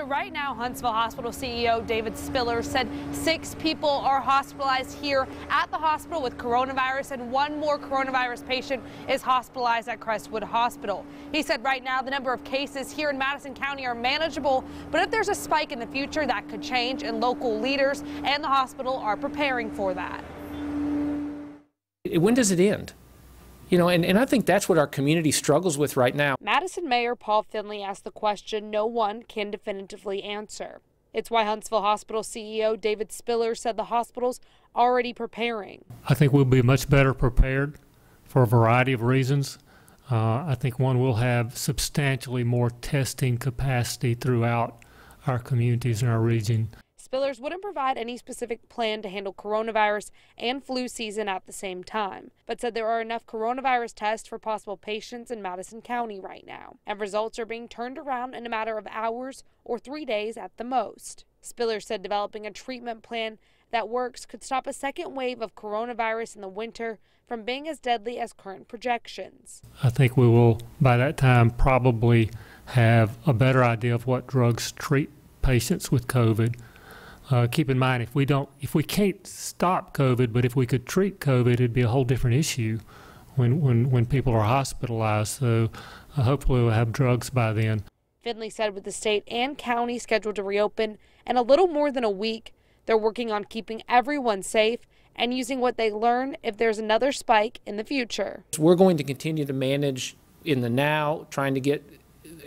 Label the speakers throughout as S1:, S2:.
S1: So right now, Huntsville Hospital CEO David Spiller said 6 people are hospitalized here at the hospital with coronavirus, and 1 more coronavirus patient is hospitalized at Crestwood Hospital. He said right now the number of cases here in Madison County are manageable, but if there's a spike in the future, that could change, and local leaders and the hospital are preparing for that.
S2: When does it end? You know, and I think that's what our community struggles with right now.
S1: Madison Mayor Paul Finley asked the question no one can definitively answer. It's why Huntsville Hospital CEO David Spiller said the hospital's already preparing.
S3: I think we'll be much better prepared for a variety of reasons. I think one, will have substantially more testing capacity throughout our communities in our region.
S1: Spillers wouldn't provide any specific plan to handle coronavirus and flu season at the same time, but said there are enough coronavirus tests for possible patients in Madison County right now, and results are being turned around in a matter of hours or 3 days at the most. Spiller said developing a treatment plan that works could stop a second wave of coronavirus in the winter from being as deadly as current projections.
S3: I think we will, by that time, probably have a better idea of what drugs treat patients with COVID. Keep in mind, if we can't stop COVID, but if we could treat COVID, it'd be a whole different issue when people are hospitalized. So hopefully we'll have drugs by then.
S1: Finley said with the state and county scheduled to reopen in a little more than a week, they're working on keeping everyone safe and using what they learn if there's another spike in the future.
S2: We're going to continue to manage in the now, trying to get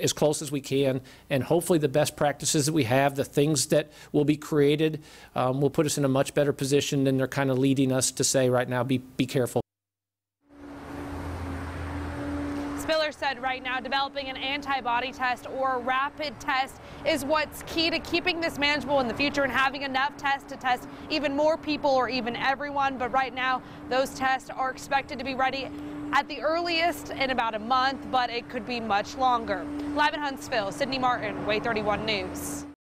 S2: as close as we can, and hopefully the best practices that we have, the things that will be created, will put us in a much better position than they're kind of leading us to say right now, be careful.
S1: Spiller said right now developing an antibody test or a rapid test is what's key to keeping this manageable in the future and having enough tests to test even more people or even everyone. But right now, those tests are expected to be ready at the earliest in about a month, but it could be much longer. Live in Huntsville, Sydney Martin, Way 31 News.